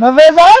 90,000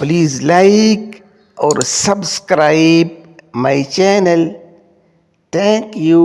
Please like or subscribe my channel. Thank you.